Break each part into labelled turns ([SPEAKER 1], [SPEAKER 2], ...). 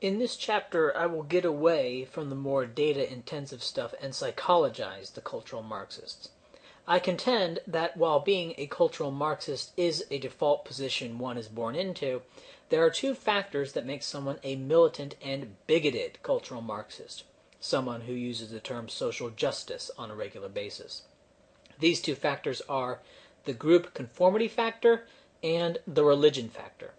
[SPEAKER 1] In this chapter, I will get away from the more data-intensive stuff and psychologize the cultural Marxists. I contend that while being a cultural Marxist is a default position one is born into, there are two factors that make someone a militant and bigoted cultural Marxist, someone who uses the term social justice on a regular basis. These two factors are the group conformity factor and the religion factor.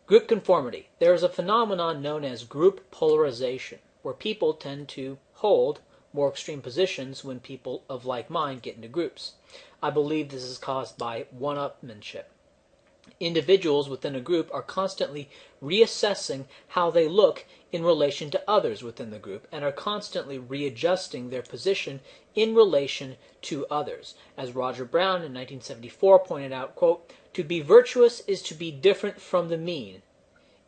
[SPEAKER 1] Group conformity. There is a phenomenon known as group polarization, where people tend to hold more extreme positions when people of like mind get into groups. I believe this is caused by one-upmanship. Individuals within a group are constantly reassessing how they look in relation to others within the group and are constantly readjusting their position in relation to others. As Roger Brown in 1974 pointed out, quote, "To be virtuous is to be different from the mean,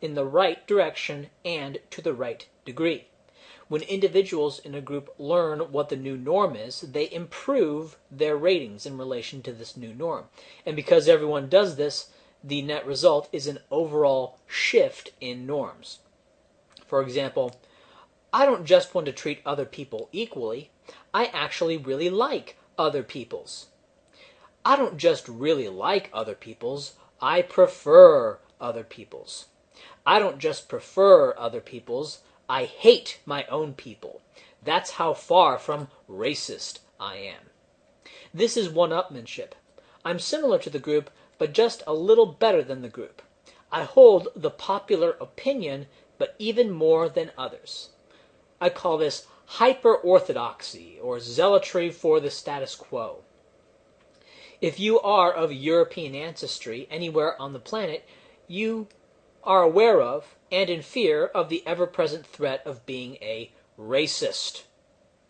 [SPEAKER 1] in the right direction and to the right degree." When individuals in a group learn what the new norm is, they improve their ratings in relation to this new norm. And because everyone does this, the net result is an overall shift in norms. For example, I don't just want to treat other people equally, I actually really like other people's. I don't just really like other people's, I prefer other people's. I don't just prefer other people's, I hate my own people. That's how far from racist I am. This is one-upmanship. I'm similar to the group, but just a little better than the group. I hold the popular opinion, but even more than others. I call this hyper-orthodoxy, or zealotry for the status quo. If you are of European ancestry anywhere on the planet, you are aware of and in fear of the ever-present threat of being a racist.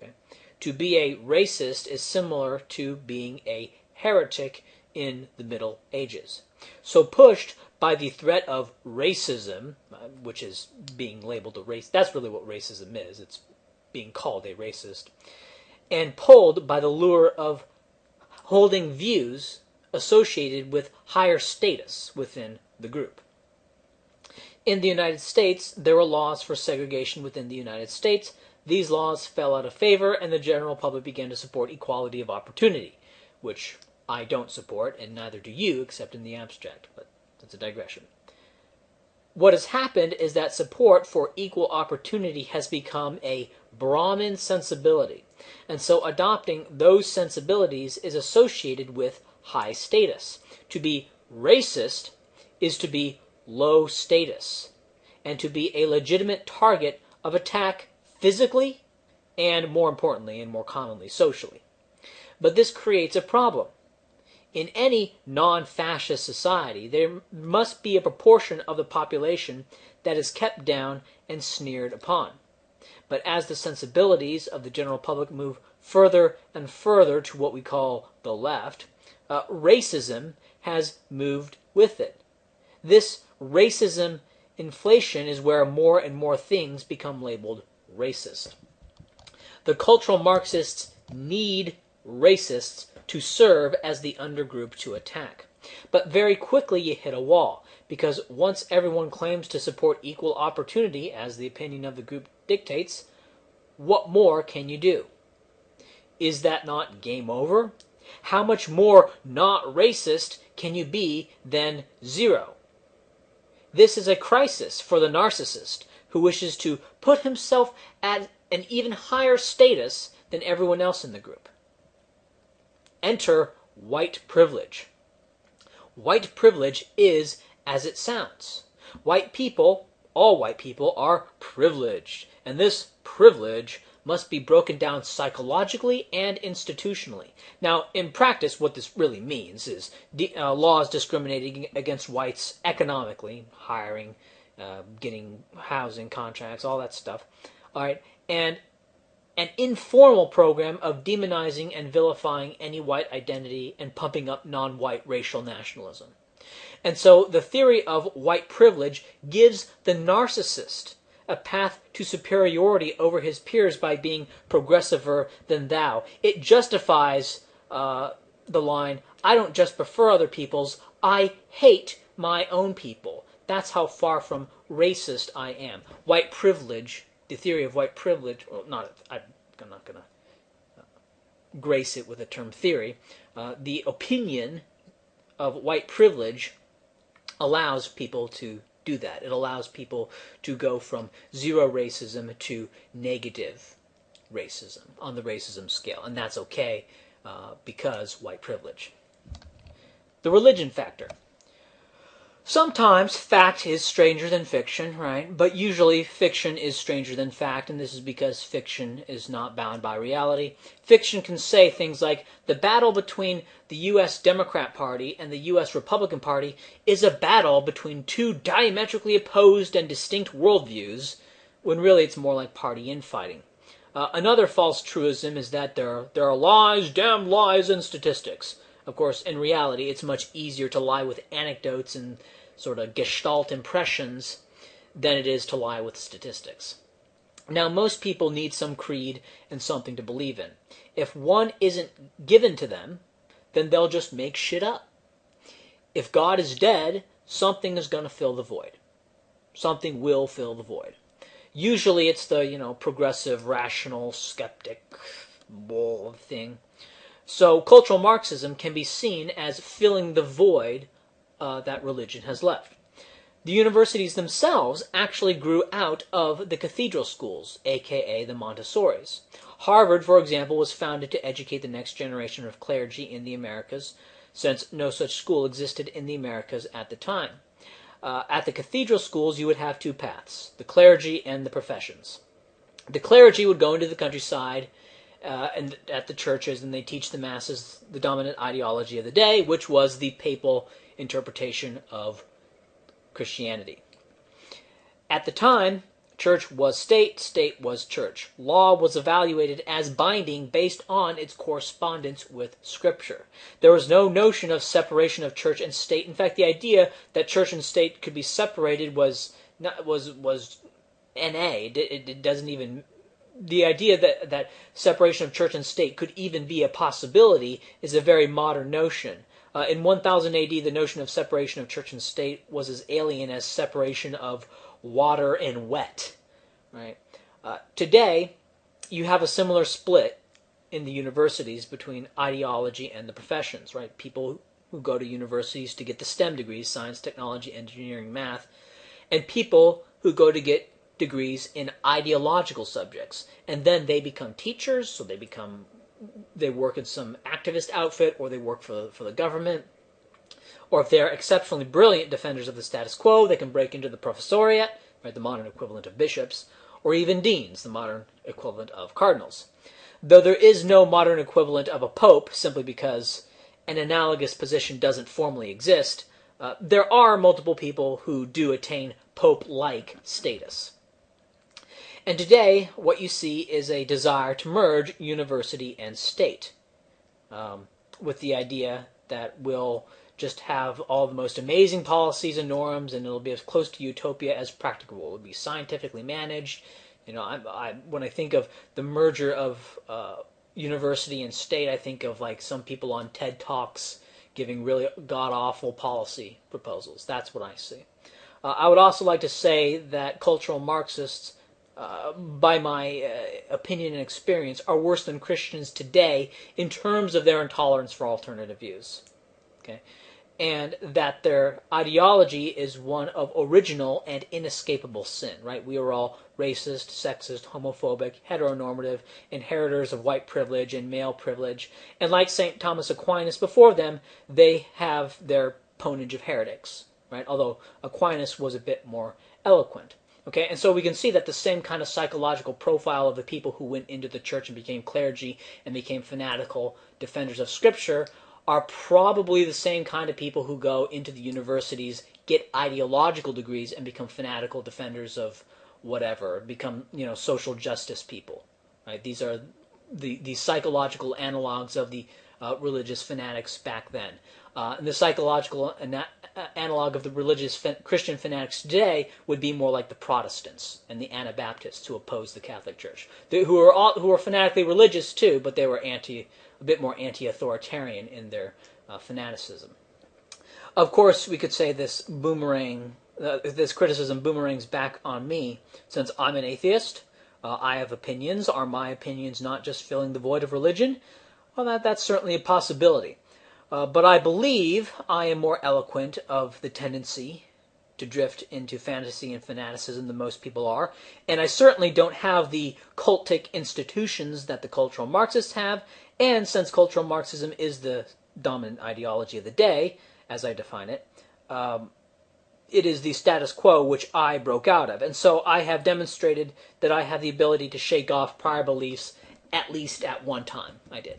[SPEAKER 1] Okay? To be a racist is similar to being a heretic in the Middle Ages. So pushed by the threat of racism, which is being labeled a race, that's really what racism is, it's being called a racist, and pulled by the lure of holding views associated with higher status within the group. In the United States, there were laws for segregation within the United States. These laws fell out of favor, and the general public began to support equality of opportunity, which I don't support, and neither do you, except in the abstract, but that's a digression. What has happened is that support for equal opportunity has become a Brahmin sensibility, and so adopting those sensibilities is associated with high status. To be racist is to be low status, and to be a legitimate target of attack physically and, more importantly and more commonly, socially. But this creates a problem. In any non-fascist society, there must be a proportion of the population that is kept down and sneered upon. But as the sensibilities of the general public move further and further to what we call the left, racism has moved with it. This racism inflation is where more and more things become labeled racist. The cultural Marxists need racists to serve as the undergroup to attack. But very quickly you hit a wall, because once everyone claims to support equal opportunity, as the opinion of the group dictates, what more can you do? Is that not game over? How much more not racist can you be than zero? This is a crisis for the narcissist who wishes to put himself at an even higher status than everyone else in the group. Enter white privilege. White privilege is as it sounds. White people, all white people, are privileged, and this privilege must be broken down psychologically and institutionally. Now, in practice, what this really means is laws discriminating against whites economically, hiring, getting housing contracts, all that stuff. All right, and an informal program of demonizing and vilifying any white identity and pumping up non-white racial nationalism. And so the theory of white privilege gives the narcissist a path to superiority over his peers by being progressiver than thou. It justifies the line, I don't just prefer other people's, I hate my own people. That's how far from racist I am. White privilege, the theory of white privilege, well, I'm not going to grace it with the term theory. The opinion of white privilege allows people to do that. It allows people to go from zero racism to negative racism on the racism scale, and that's okay because white privilege. The religion factor. Sometimes fact is stranger than fiction, right? But usually fiction is stranger than fact, and this is because fiction is not bound by reality. Fiction can say things like, the battle between the U.S. Democrat Party and the U.S. Republican Party is a battle between two diametrically opposed and distinct worldviews, when really it's more like party infighting. Another false truism is that there are lies, damn lies, and statistics. Of course, in reality, it's much easier to lie with anecdotes and sort of gestalt impressions than it is to lie with statistics. Now, most people need some creed and something to believe in. If one isn't given to them, then they'll just make shit up. If God is dead, something is going to fill the void. Something will fill the void. Usually it's the, progressive, rational, skeptic thing. So cultural Marxism can be seen as filling the void that religion has left. The universities themselves actually grew out of the cathedral schools, aka the Montessoris. Harvard, for example, was founded to educate the next generation of clergy in the Americas, since no such school existed in the Americas at the time. At the cathedral schools, you would have two paths, the clergy and the professions. The clergy would go into the countryside and at the churches, and they teach the masses the dominant ideology of the day, which was the papal interpretation of Christianity. At the time, church was state, state was church. Law was evaluated as binding based on its correspondence with Scripture. There was no notion of separation of church and state. In fact, the idea that church and state could be separated was NA. It doesn't even... The idea that separation of church and state could even be a possibility is a very modern notion. In 1000 AD, the notion of separation of church and state was as alien as separation of water and wet. Right? Today, you have a similar split in the universities between ideology and the professions. Right? People who go to universities to get the STEM degrees, science, technology, engineering, math, and people who go to get degrees in ideological subjects, and then they become teachers, so they work in some activist outfit, or they work for the government, or if they're exceptionally brilliant defenders of the status quo, they can break into the professoriate, right, the modern equivalent of bishops, or even deans, the modern equivalent of cardinals. Though there is no modern equivalent of a pope, simply because an analogous position doesn't formally exist, there are multiple people who do attain pope-like status. And today, what you see is a desire to merge university and state, with the idea that we'll just have all the most amazing policies and norms, and it'll be as close to utopia as practicable. It'll be scientifically managed. When I think of the merger of university and state, I think of like some people on TED Talks giving really god-awful policy proposals. That's what I see. I would also like to say that cultural Marxists, by my opinion and experience, are worse than Christians today in terms of their intolerance for alternative views. Okay? And that their ideology is one of original and inescapable sin, right? We are all racist, sexist, homophobic, heteronormative, inheritors of white privilege and male privilege. And like St. Thomas Aquinas before them, they have their ponage of heretics, right? Although Aquinas was a bit more eloquent. Okay, and so we can see that the same kind of psychological profile of the people who went into the church and became clergy and became fanatical defenders of Scripture are probably the same kind of people who go into the universities, get ideological degrees, and become fanatical defenders of whatever, become, social justice people. Right? These are the psychological analogs of the religious fanatics back then. And the psychological analog of the religious Christian fanatics today would be more like the Protestants and the Anabaptists who oppose the Catholic Church, who are fanatically religious too, but they were a bit more anti-authoritarian in their fanaticism. Of course, we could say this boomerang this criticism boomerangs back on me, since I'm an atheist. I have opinions. Are my opinions not just filling the void of religion? Well, that's certainly a possibility. But I believe I am more eloquent of the tendency to drift into fantasy and fanaticism than most people are, and I certainly don't have the cultic institutions that the cultural Marxists have, and since cultural Marxism is the dominant ideology of the day, as I define it, it is the status quo which I broke out of. And so I have demonstrated that I have the ability to shake off prior beliefs, at least at one time. I did.